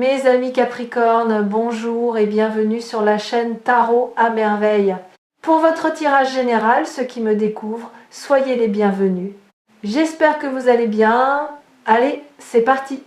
Mes amis Capricorne, bonjour et bienvenue sur la chaîne Tarot à merveille. Pour votre tirage général, ceux qui me découvrent, soyez les bienvenus. J'espère que vous allez bien. Allez, c'est parti.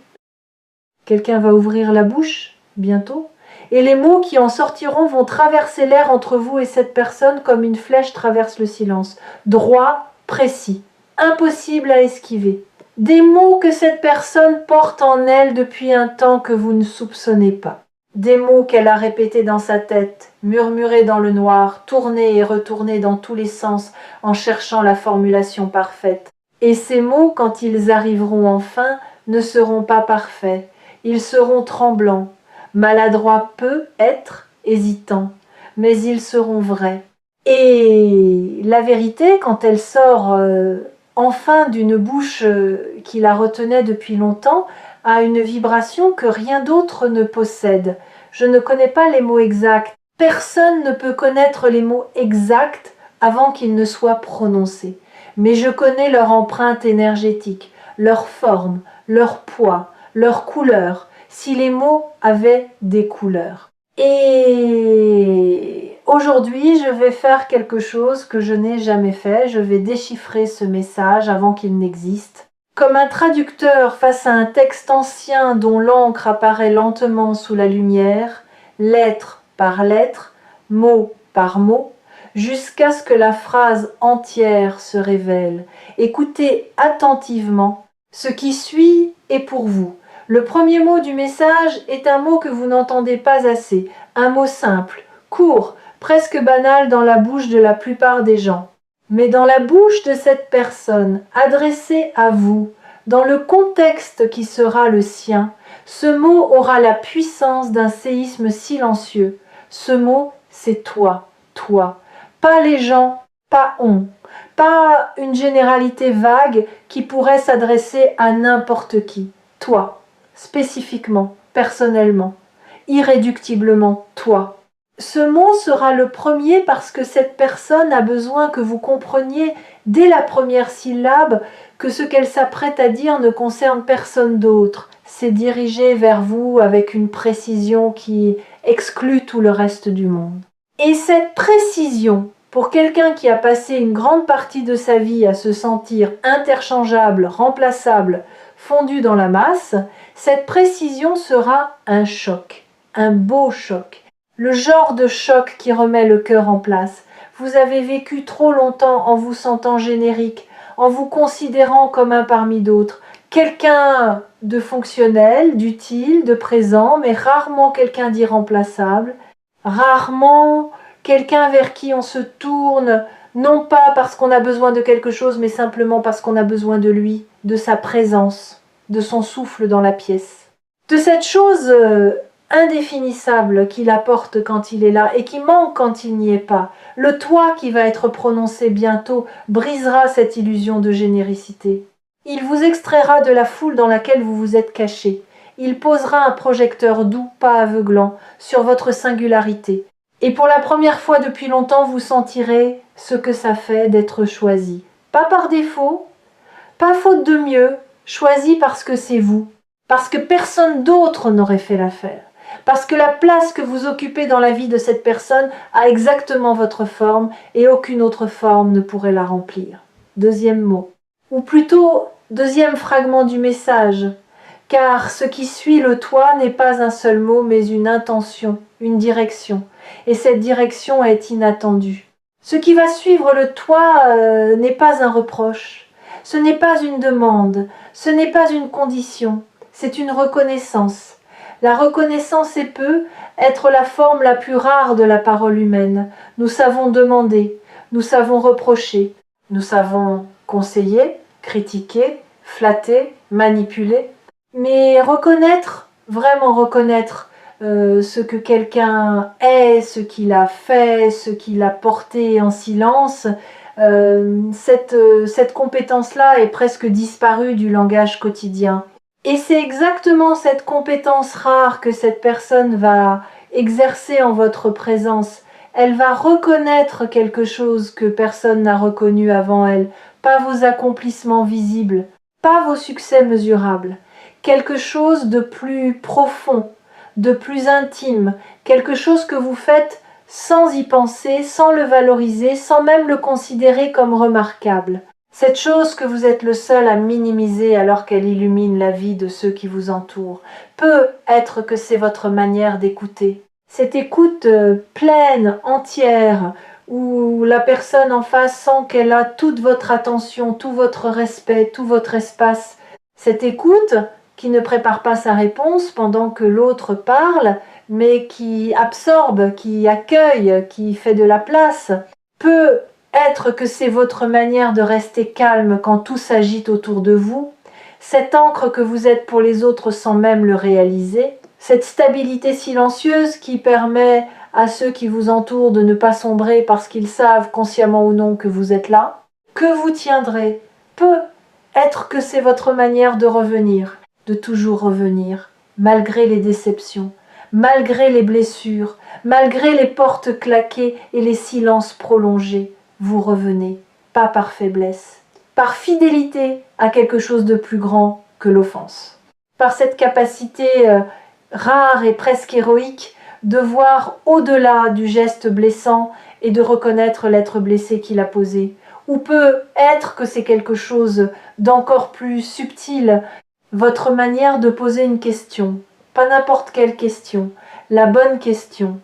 Quelqu'un va ouvrir la bouche bientôt et les mots qui en sortiront vont traverser l'air entre vous et cette personne comme une flèche traverse le silence. Droit, précis, impossible à esquiver. Des mots que cette personne porte en elle depuis un temps que vous ne soupçonnez pas. Des mots qu'elle a répétés dans sa tête, murmurés dans le noir, tournés et retournés dans tous les sens en cherchant la formulation parfaite. Et ces mots, quand ils arriveront enfin, ne seront pas parfaits. Ils seront tremblants, maladroits peut-être, hésitants, mais ils seront vrais. Et la vérité, quand elle sort enfin d'une bouche qui la retenait depuis longtemps, a une vibration que rien d'autre ne possède. Je ne connais pas les mots exacts. Personne ne peut connaître les mots exacts avant qu'ils ne soient prononcés. Mais je connais leur empreinte énergétique, leur forme, leur poids, leur couleur, si les mots avaient des couleurs. Et aujourd'hui, je vais faire quelque chose que je n'ai jamais fait. Je vais déchiffrer ce message avant qu'il n'existe. Comme un traducteur face à un texte ancien dont l'encre apparaît lentement sous la lumière, lettre par lettre, mot par mot, jusqu'à ce que la phrase entière se révèle. Écoutez attentivement. Ce qui suit est pour vous. Le premier mot du message est un mot que vous n'entendez pas assez, un mot simple, court, presque banal dans la bouche de la plupart des gens. Mais dans la bouche de cette personne, adressée à vous, dans le contexte qui sera le sien, ce mot aura la puissance d'un séisme silencieux. Ce mot, c'est toi, toi. Pas les gens, pas on. Pas une généralité vague qui pourrait s'adresser à n'importe qui. Toi. Spécifiquement, personnellement, irréductiblement toi. Ce mot sera le premier parce que cette personne a besoin que vous compreniez dès la première syllabe que ce qu'elle s'apprête à dire ne concerne personne d'autre. C'est dirigé vers vous avec une précision qui exclut tout le reste du monde. Et cette précision, pour quelqu'un qui a passé une grande partie de sa vie à se sentir interchangeable, remplaçable, fondu dans la masse, cette précision sera un choc, un beau choc, le genre de choc qui remet le cœur en place. Vous avez vécu trop longtemps en vous sentant générique, en vous considérant comme un parmi d'autres, quelqu'un de fonctionnel, d'utile, de présent, mais rarement quelqu'un d'irremplaçable, rarement quelqu'un vers qui on se tourne, non pas parce qu'on a besoin de quelque chose, mais simplement parce qu'on a besoin de lui, de sa présence, de son souffle dans la pièce. De cette chose indéfinissable qu'il apporte quand il est là et qui manque quand il n'y est pas. Le toi qui va être prononcé bientôt brisera cette illusion de généricité. Il vous extraira de la foule dans laquelle vous vous êtes caché. Il posera un projecteur doux, pas aveuglant, sur votre singularité. Et pour la première fois depuis longtemps, vous sentirez ce que ça fait d'être choisi. Pas par défaut, pas faute de mieux, choisi parce que c'est vous. Parce que personne d'autre n'aurait fait l'affaire. Parce que la place que vous occupez dans la vie de cette personne a exactement votre forme et aucune autre forme ne pourrait la remplir. Deuxième mot. Ou plutôt, deuxième fragment du message. Car ce qui suit le toi n'est pas un seul mot, mais une intention, une direction. Et cette direction est inattendue. Ce qui va suivre le toi n'est pas un reproche. Ce n'est pas une demande. Ce n'est pas une condition. C'est une reconnaissance. La reconnaissance peut être la forme la plus rare de la parole humaine. Nous savons demander, nous savons reprocher, nous savons conseiller, critiquer, flatter, manipuler. Mais reconnaître, vraiment reconnaître ce que quelqu'un est, ce qu'il a fait, ce qu'il a porté en silence, cette compétence-là est presque disparue du langage quotidien. Et c'est exactement cette compétence rare que cette personne va exercer en votre présence. Elle va reconnaître quelque chose que personne n'a reconnu avant elle, pas vos accomplissements visibles, pas vos succès mesurables, quelque chose de plus profond, de plus intime, quelque chose que vous faites sans y penser, sans le valoriser, sans même le considérer comme remarquable. Cette chose que vous êtes le seul à minimiser alors qu'elle illumine la vie de ceux qui vous entourent. Peut être que c'est votre manière d'écouter. Cette écoute pleine, entière, où la personne en face sent qu'elle a toute votre attention, tout votre respect, tout votre espace. Cette écoute qui ne prépare pas sa réponse pendant que l'autre parle, mais qui absorbe, qui accueille, qui fait de la place, peut être que c'est votre manière de rester calme quand tout s'agite autour de vous, cette ancre que vous êtes pour les autres sans même le réaliser, cette stabilité silencieuse qui permet à ceux qui vous entourent de ne pas sombrer parce qu'ils savent, consciemment ou non, que vous êtes là, que vous tiendrez, peut être que c'est votre manière de revenir, de toujours revenir, malgré les déceptions, malgré les blessures, malgré les portes claquées et les silences prolongés. Vous revenez, pas par faiblesse, par fidélité à quelque chose de plus grand que l'offense. Par cette capacité rare et presque héroïque de voir au-delà du geste blessant et de reconnaître l'être blessé qui l'a posé. Ou peut être que c'est quelque chose d'encore plus subtil, votre manière de poser une question, pas n'importe quelle question, la bonne question,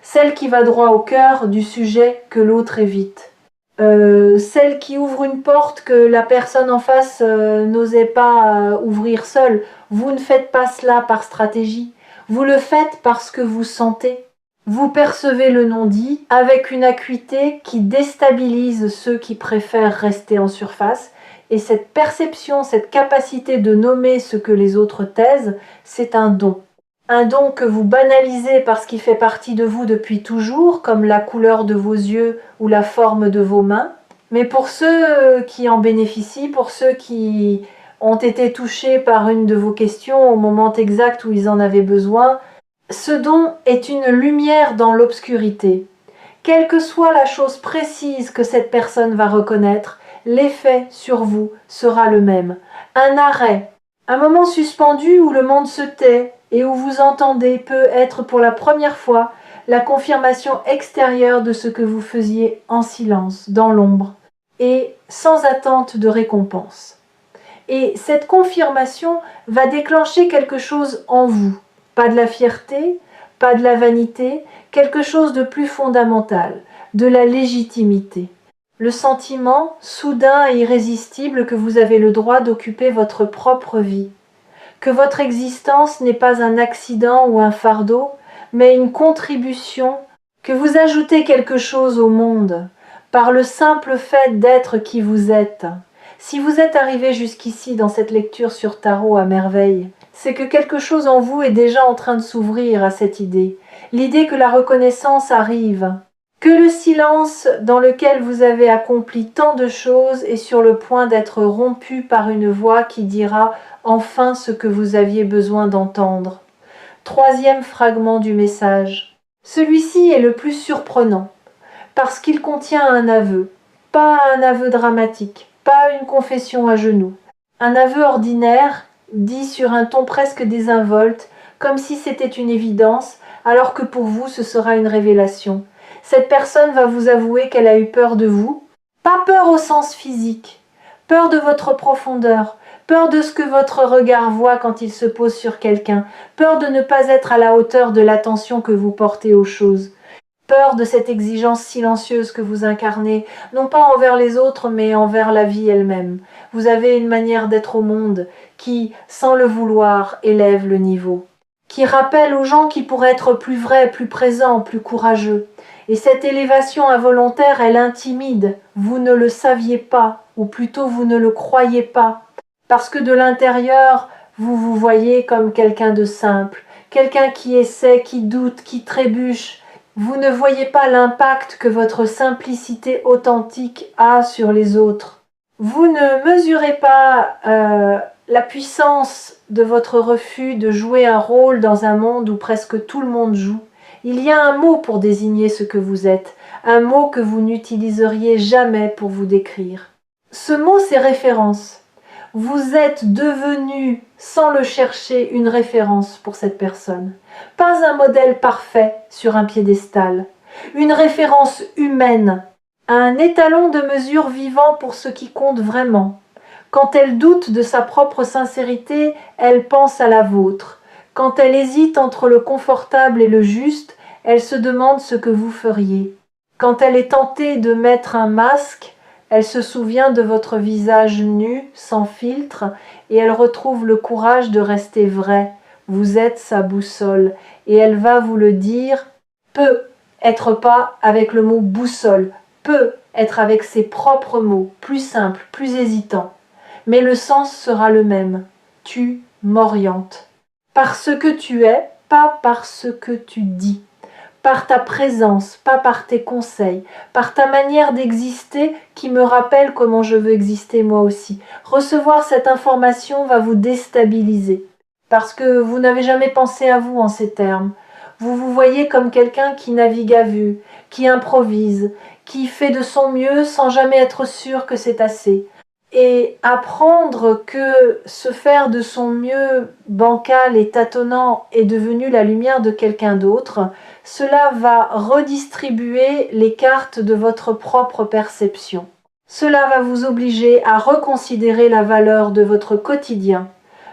celle qui va droit au cœur du sujet que l'autre évite. Celle qui ouvre une porte que la personne en face n'osait pas ouvrir seule. Vous ne faites pas cela par stratégie, vous le faites parce que vous sentez. Vous percevez le non-dit avec une acuité qui déstabilise ceux qui préfèrent rester en surface, et cette perception, cette capacité de nommer ce que les autres taisent, c'est un don. Un don que vous banalisez parce qu'il fait partie de vous depuis toujours, comme la couleur de vos yeux ou la forme de vos mains. Mais pour ceux qui en bénéficient, pour ceux qui ont été touchés par une de vos questions au moment exact où ils en avaient besoin, ce don est une lumière dans l'obscurité. Quelle que soit la chose précise que cette personne va reconnaître, l'effet sur vous sera le même. Un arrêt, un moment suspendu où le monde se tait, et où vous entendez peut être pour la première fois la confirmation extérieure de ce que vous faisiez en silence, dans l'ombre, et sans attente de récompense. Et cette confirmation va déclencher quelque chose en vous, pas de la fierté, pas de la vanité, quelque chose de plus fondamental, de la légitimité. Le sentiment, soudain et irrésistible, que vous avez le droit d'occuper votre propre vie, que votre existence n'est pas un accident ou un fardeau, mais une contribution, que vous ajoutez quelque chose au monde, par le simple fait d'être qui vous êtes. Si vous êtes arrivé jusqu'ici dans cette lecture sur Tarot à merveille, c'est que quelque chose en vous est déjà en train de s'ouvrir à cette idée, l'idée que la reconnaissance arrive, que le silence dans lequel vous avez accompli tant de choses est sur le point d'être rompu par une voix qui dira enfin ce que vous aviez besoin d'entendre. Troisième fragment du message. Celui-ci est le plus surprenant, parce qu'il contient un aveu, pas un aveu dramatique, pas une confession à genoux. Un aveu ordinaire, dit sur un ton presque désinvolte, comme si c'était une évidence, alors que pour vous ce sera une révélation. Cette personne va vous avouer qu'elle a eu peur de vous, pas peur au sens physique, peur de votre profondeur, peur de ce que votre regard voit quand il se pose sur quelqu'un, peur de ne pas être à la hauteur de l'attention que vous portez aux choses, peur de cette exigence silencieuse que vous incarnez, non pas envers les autres, mais envers la vie elle-même. Vous avez une manière d'être au monde qui, sans le vouloir, élève le niveau, qui rappelle aux gens qui pourraient être plus vrais, plus présents, plus courageux. Et cette élévation involontaire, elle intimide. Vous ne le saviez pas, ou plutôt vous ne le croyez pas. Parce que de l'intérieur, vous vous voyez comme quelqu'un de simple, quelqu'un qui essaie, qui doute, qui trébuche. Vous ne voyez pas l'impact que votre simplicité authentique a sur les autres. Vous ne mesurez pas la puissance de votre refus de jouer un rôle dans un monde où presque tout le monde joue. Il y a un mot pour désigner ce que vous êtes, un mot que vous n'utiliseriez jamais pour vous décrire. Ce mot, c'est référence. Vous êtes devenu, sans le chercher, une référence pour cette personne. Pas un modèle parfait sur un piédestal, une référence humaine, un étalon de mesure vivant pour ce qui compte vraiment. Quand elle doute de sa propre sincérité, elle pense à la vôtre. Quand elle hésite entre le confortable et le juste, elle se demande ce que vous feriez. Quand elle est tentée de mettre un masque, elle se souvient de votre visage nu, sans filtre, et elle retrouve le courage de rester vraie. Vous êtes sa boussole, et elle va vous le dire, peut être pas avec le mot boussole, peut être avec ses propres mots, plus simples, plus hésitants. Mais le sens sera le même. Tu m'orientes. Par ce que tu es, pas par ce que tu dis. Par ta présence, pas par tes conseils, par ta manière d'exister qui me rappelle comment je veux exister moi aussi. Recevoir cette information va vous déstabiliser, parce que vous n'avez jamais pensé à vous en ces termes. Vous vous voyez comme quelqu'un qui navigue à vue, qui improvise, qui fait de son mieux sans jamais être sûr que c'est assez. Et apprendre que se faire de son mieux bancal et tâtonnant est devenu la lumière de quelqu'un d'autre, cela va redistribuer les cartes de votre propre perception. Cela va vous obliger à reconsidérer la valeur de votre quotidien,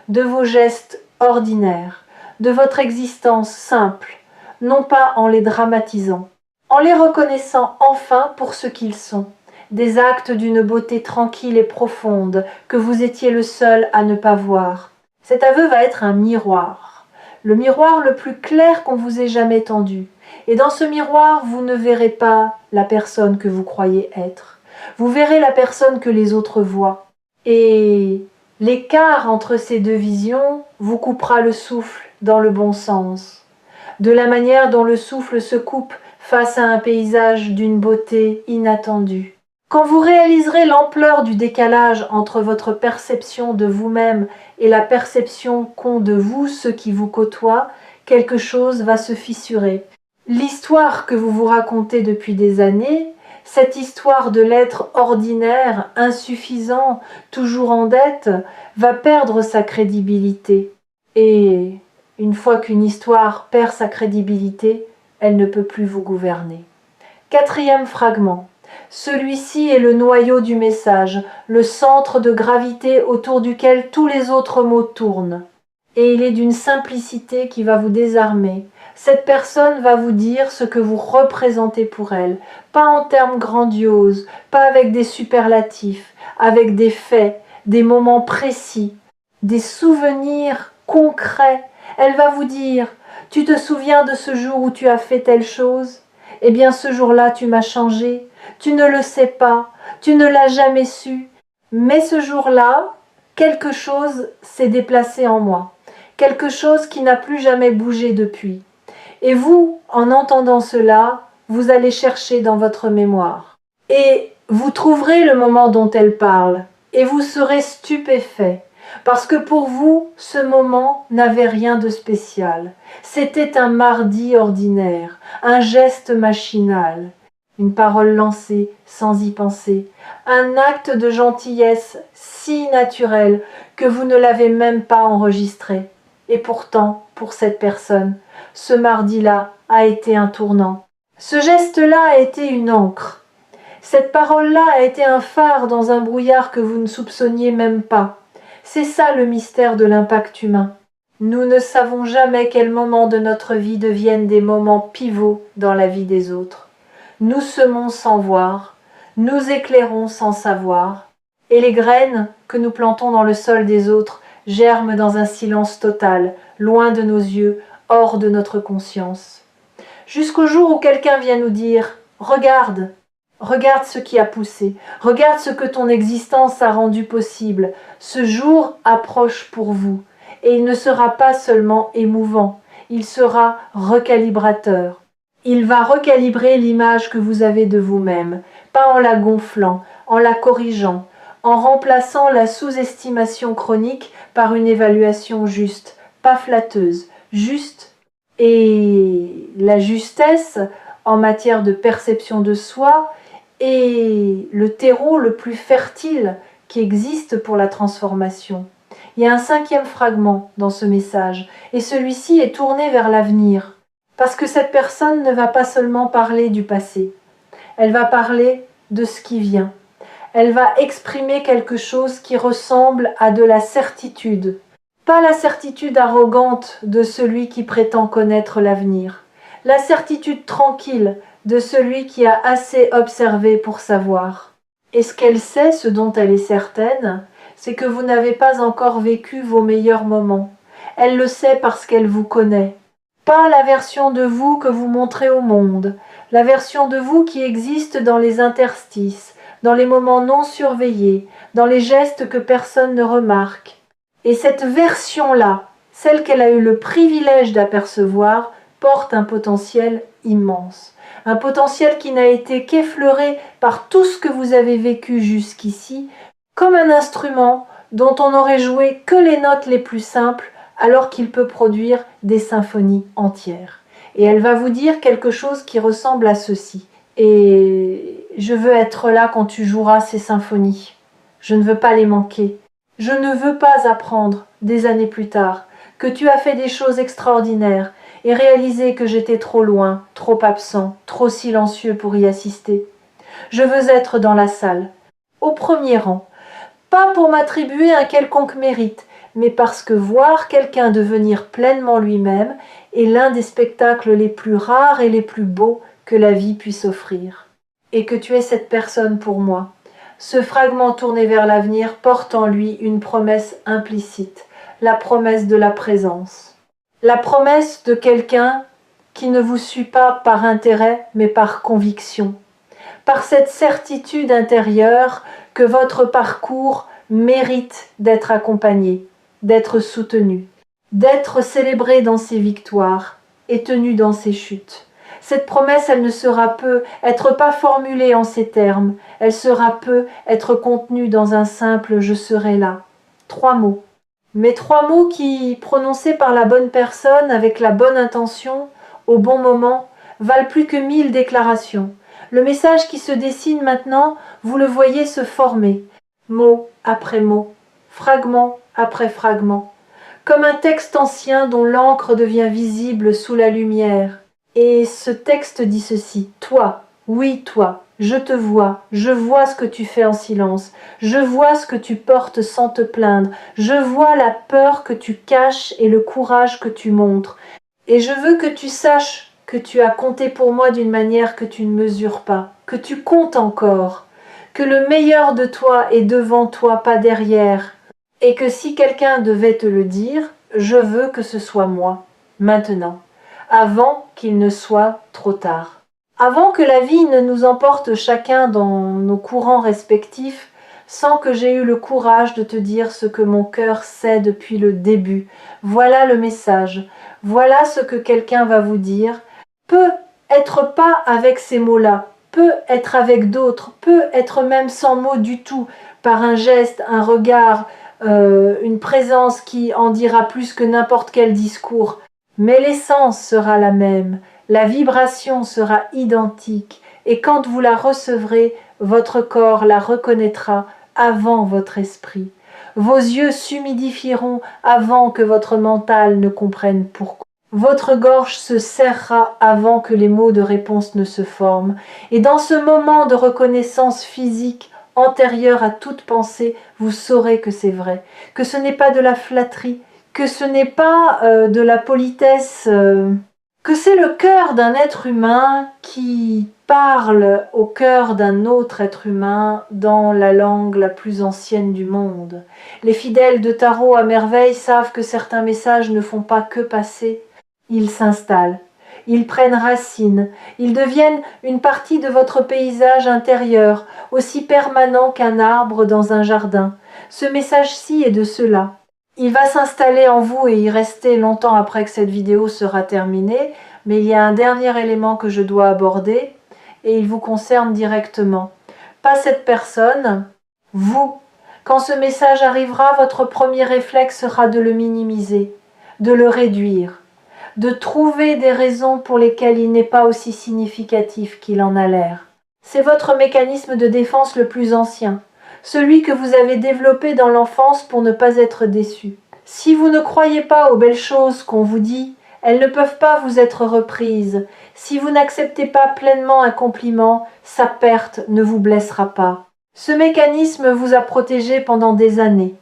de vos gestes ordinaires, de votre existence simple, non pas en les dramatisant, en les reconnaissant enfin pour ce qu'ils sont. Des actes d'une beauté tranquille et profonde que vous étiez le seul à ne pas voir. Cet aveu va être un miroir, le miroir le plus clair qu'on vous ait jamais tendu. Et dans ce miroir, vous ne verrez pas la personne que vous croyez être. Vous verrez la personne que les autres voient. Et l'écart entre ces deux visions vous coupera le souffle dans le bon sens. De la manière dont le souffle se coupe face à un paysage d'une beauté inattendue. Quand vous réaliserez l'ampleur du décalage entre votre perception de vous-même et la perception qu'ont de vous ceux qui vous côtoient, quelque chose va se fissurer. L'histoire que vous vous racontez depuis des années, cette histoire de l'être ordinaire, insuffisant, toujours en dette, va perdre sa crédibilité. Et une fois qu'une histoire perd sa crédibilité, elle ne peut plus vous gouverner. Quatrième fragment. Celui-ci est le noyau du message, le centre de gravité autour duquel tous les autres mots tournent. Et il est d'une simplicité qui va vous désarmer. Cette personne va vous dire ce que vous représentez pour elle, pas en termes grandioses, pas avec des superlatifs, avec des faits, des moments précis, des souvenirs concrets. Elle va vous dire « Tu te souviens de ce jour où tu as fait telle chose ? Eh bien ce jour-là tu m'as changé. Tu ne le sais pas, tu ne l'as jamais su. Mais ce jour-là, quelque chose s'est déplacé en moi. Quelque chose qui n'a plus jamais bougé depuis. Et vous, en entendant cela, vous allez chercher dans votre mémoire. Et vous trouverez le moment dont elle parle. Et vous serez stupéfait. Parce que pour vous, ce moment n'avait rien de spécial. C'était un mardi ordinaire, un geste machinal, une parole lancée sans y penser, un acte de gentillesse si naturel que vous ne l'avez même pas enregistré. Et pourtant, pour cette personne, ce mardi-là a été un tournant. Ce geste-là a été une encre. Cette parole-là a été un phare dans un brouillard que vous ne soupçonniez même pas. C'est ça le mystère de l'impact humain. Nous ne savons jamais quels moments de notre vie deviennent des moments pivots dans la vie des autres. Nous semons sans voir, nous éclairons sans savoir, et les graines que nous plantons dans le sol des autres germent dans un silence total, loin de nos yeux, hors de notre conscience. Jusqu'au jour où quelqu'un vient nous dire « Regarde !» Regarde ce qui a poussé, regarde ce que ton existence a rendu possible. Ce jour approche pour vous, et il ne sera pas seulement émouvant, il sera recalibrateur. Il va recalibrer l'image que vous avez de vous-même, pas en la gonflant, en la corrigeant, en remplaçant la sous-estimation chronique par une évaluation juste, pas flatteuse, juste. Et la justesse, en matière de perception de soi, est le terreau le plus fertile qui existe pour la transformation. Il y a un 5e fragment dans ce message, et celui-ci est tourné vers l'avenir, parce que cette personne ne va pas seulement parler du passé, elle va parler de ce qui vient. Elle va exprimer quelque chose qui ressemble à de la certitude, pas la certitude arrogante de celui qui prétend connaître l'avenir, la certitude tranquille de celui qui a assez observé pour savoir. Et ce qu'elle sait, ce dont elle est certaine, c'est que vous n'avez pas encore vécu vos meilleurs moments. Elle le sait parce qu'elle vous connaît. Pas la version de vous que vous montrez au monde, la version de vous qui existe dans les interstices, dans les moments non surveillés, dans les gestes que personne ne remarque. Et cette version-là, celle qu'elle a eu le privilège d'apercevoir, porte un potentiel immense. Un potentiel qui n'a été qu'effleuré par tout ce que vous avez vécu jusqu'ici, comme un instrument dont on n'aurait joué que les notes les plus simples, alors qu'il peut produire des symphonies entières. Et elle va vous dire quelque chose qui ressemble à ceci. Et je veux être là quand tu joueras ces symphonies. Je ne veux pas les manquer. Je ne veux pas apprendre, des années plus tard, que tu as fait des choses extraordinaires et réaliser que j'étais trop loin, trop absent, trop silencieux pour y assister. Je veux être dans la salle, au premier rang, pas pour m'attribuer un quelconque mérite, mais parce que voir quelqu'un devenir pleinement lui-même est l'un des spectacles les plus rares et les plus beaux que la vie puisse offrir. Et que tu es cette personne pour moi. Ce fragment tourné vers l'avenir porte en lui une promesse implicite, la promesse de la présence. La promesse de quelqu'un qui ne vous suit pas par intérêt, mais par conviction. Par cette certitude intérieure que votre parcours mérite d'être accompagné, d'être soutenu, d'être célébré dans ses victoires et tenu dans ses chutes. Cette promesse, elle ne sera peu être pas formulée en ces termes, elle sera peu être contenue dans un simple « je serai là ». 3 mots. Mais 3 mots qui, prononcés par la bonne personne, avec la bonne intention, au bon moment, valent plus que 1000 déclarations. Le message qui se dessine maintenant, vous le voyez se former, mot après mot, fragment après fragment, comme un texte ancien dont l'encre devient visible sous la lumière. Et ce texte dit ceci: toi, oui toi, je te vois, je vois ce que tu fais en silence, je vois ce que tu portes sans te plaindre, je vois la peur que tu caches et le courage que tu montres. Et je veux que tu saches que tu as compté pour moi d'une manière que tu ne mesures pas, que tu comptes encore, que le meilleur de toi est devant toi, pas derrière, et que si quelqu'un devait te le dire, je veux que ce soit moi, maintenant, avant qu'il ne soit trop tard. Avant que la vie ne nous emporte chacun dans nos courants respectifs, sans que j'aie eu le courage de te dire ce que mon cœur sait depuis le début. Voilà le message, voilà ce que quelqu'un va vous dire. Peut être pas avec ces mots-là, peut être avec d'autres, peut être même sans mots du tout, par un geste, un regard, une présence qui en dira plus que n'importe quel discours. Mais l'essence sera la même, la vibration sera identique, et quand vous la recevrez, votre corps la reconnaîtra avant votre esprit. Vos yeux s'humidifieront avant que votre mental ne comprenne pourquoi. Votre gorge se serrera avant que les mots de réponse ne se forment. Et dans ce moment de reconnaissance physique antérieure à toute pensée, vous saurez que c'est vrai, que ce n'est pas de la flatterie, que ce n'est pas de la politesse, que c'est le cœur d'un être humain qui parle au cœur d'un autre être humain dans la langue la plus ancienne du monde. Les fidèles de tarot à merveille savent que certains messages ne font pas que passer, ils s'installent, ils prennent racine, ils deviennent une partie de votre paysage intérieur, aussi permanent qu'un arbre dans un jardin. Ce message-ci est de cela. Il va s'installer en vous et y rester longtemps après que cette vidéo sera terminée, mais il y a un dernier élément que je dois aborder et il vous concerne directement. Pas cette personne, vous. Quand ce message arrivera, votre premier réflexe sera de le minimiser, de le réduire, de trouver des raisons pour lesquelles il n'est pas aussi significatif qu'il en a l'air. C'est votre mécanisme de défense le plus ancien. celui que vous avez développé dans l'enfance pour ne pas être déçu. Si vous ne croyez pas aux belles choses qu'on vous dit, elles ne peuvent pas vous être reprises. Si vous n'acceptez pas pleinement un compliment, sa perte ne vous blessera pas. Ce mécanisme vous a protégé pendant des années.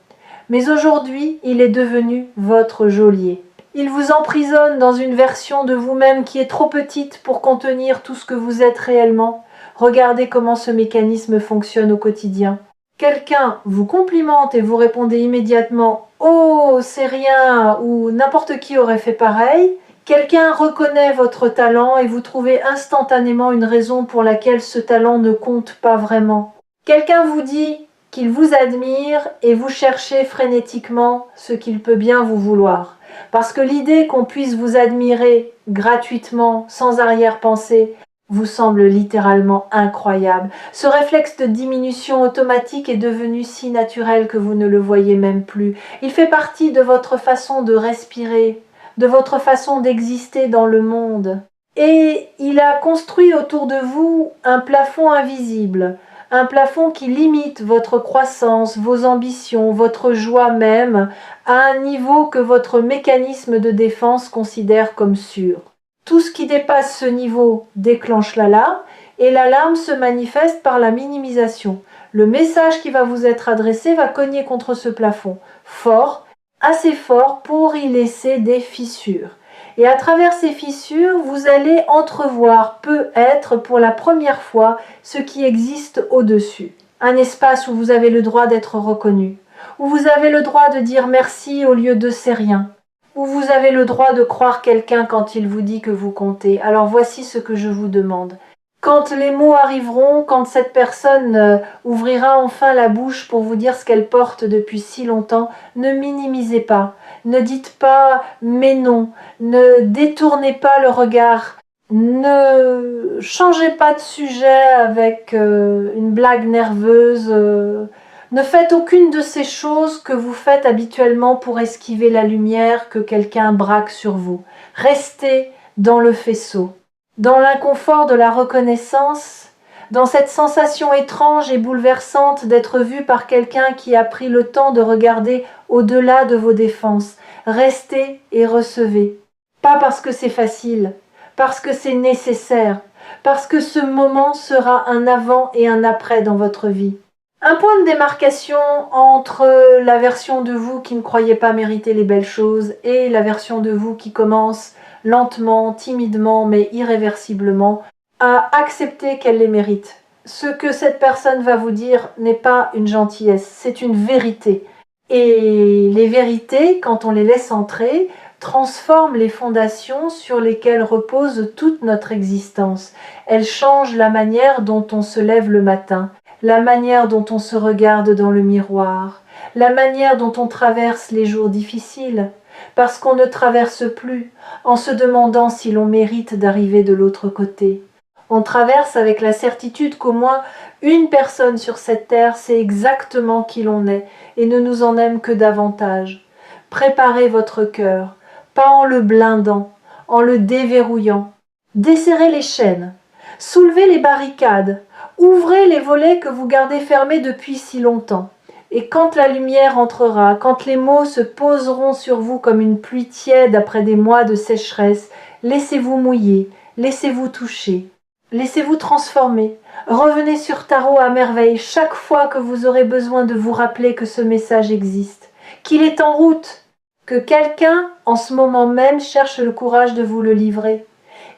Mais aujourd'hui, il est devenu votre geôlier. Il vous emprisonne dans une version de vous-même qui est trop petite pour contenir tout ce que vous êtes réellement. Regardez comment ce mécanisme fonctionne au quotidien. Quelqu'un vous complimente et vous répondez immédiatement « Oh, c'est rien » ou « N'importe qui aurait fait pareil ». Quelqu'un reconnaît votre talent et vous trouvez instantanément une raison pour laquelle ce talent ne compte pas vraiment. Quelqu'un vous dit qu'il vous admire et vous cherchez frénétiquement ce qu'il peut bien vous vouloir. Parce que l'idée qu'on puisse vous admirer gratuitement, sans arrière-pensée, vous semble littéralement incroyable. Ce réflexe de diminution automatique est devenu si naturel que vous ne le voyez même plus. Il fait partie de votre façon de respirer, de votre façon d'exister dans le monde. Et il a construit autour de vous un plafond invisible, un plafond qui limite votre croissance, vos ambitions, votre joie même, à un niveau que votre mécanisme de défense considère comme sûr. Tout ce qui dépasse ce niveau déclenche l'alarme et l'alarme se manifeste par la minimisation. Le message qui va vous être adressé va cogner contre ce plafond, fort, assez fort pour y laisser des fissures. Et à travers ces fissures, vous allez entrevoir peut-être pour la première fois ce qui existe au-dessus. Un espace où vous avez le droit d'être reconnu, où vous avez le droit de dire merci au lieu de c'est rien, où vous avez le droit de croire quelqu'un quand il vous dit que vous comptez. Alors voici ce que je vous demande. Quand les mots arriveront, quand cette personne ouvrira enfin la bouche pour vous dire ce qu'elle porte depuis si longtemps, ne minimisez pas, ne dites pas « mais non », ne détournez pas le regard, ne changez pas de sujet avec une blague nerveuse, ne faites aucune de ces choses que vous faites habituellement pour esquiver la lumière que quelqu'un braque sur vous. Restez dans le faisceau. Dans l'inconfort de la reconnaissance, dans cette sensation étrange et bouleversante d'être vu par quelqu'un qui a pris le temps de regarder au-delà de vos défenses, restez et recevez. Pas parce que c'est facile, parce que c'est nécessaire, parce que ce moment sera un avant et un après dans votre vie. Un point de démarcation entre la version de vous qui ne croyait pas mériter les belles choses et la version de vous qui commence lentement, timidement, mais irréversiblement, à accepter qu'elle les mérite. Ce que cette personne va vous dire n'est pas une gentillesse, c'est une vérité. Et les vérités, quand on les laisse entrer, transforment les fondations sur lesquelles repose toute notre existence. Elles changent la manière dont on se lève le matin, la manière dont on se regarde dans le miroir, la manière dont on traverse les jours difficiles, parce qu'on ne traverse plus en se demandant si l'on mérite d'arriver de l'autre côté. On traverse avec la certitude qu'au moins une personne sur cette terre sait exactement qui l'on est et ne nous en aime que davantage. Préparez votre cœur, pas en le blindant, en le déverrouillant. Desserrez les chaînes, soulevez les barricades, ouvrez les volets que vous gardez fermés depuis si longtemps. Et quand la lumière entrera, quand les mots se poseront sur vous comme une pluie tiède après des mois de sécheresse, laissez-vous mouiller, laissez-vous toucher, laissez-vous transformer. Revenez sur Tarot à merveille chaque fois que vous aurez besoin de vous rappeler que ce message existe, qu'il est en route, que quelqu'un, en ce moment même, cherche le courage de vous le livrer,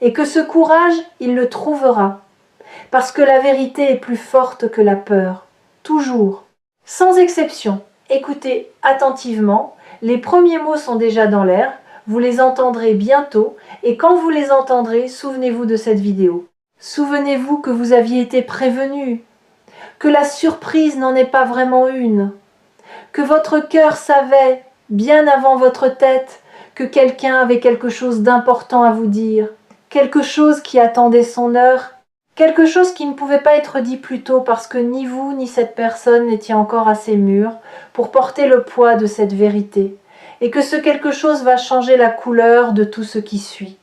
et que ce courage, il le trouvera, parce que la vérité est plus forte que la peur, toujours. Sans exception, écoutez attentivement, les premiers mots sont déjà dans l'air, vous les entendrez bientôt et quand vous les entendrez, souvenez-vous de cette vidéo. Souvenez-vous que vous aviez été prévenu, que la surprise n'en est pas vraiment une, que votre cœur savait, bien avant votre tête, que quelqu'un avait quelque chose d'important à vous dire, quelque chose qui attendait son heure, quelque chose qui ne pouvait pas être dit plus tôt parce que ni vous ni cette personne n'étiez encore assez mûrs pour porter le poids de cette vérité, et que ce quelque chose va changer la couleur de tout ce qui suit.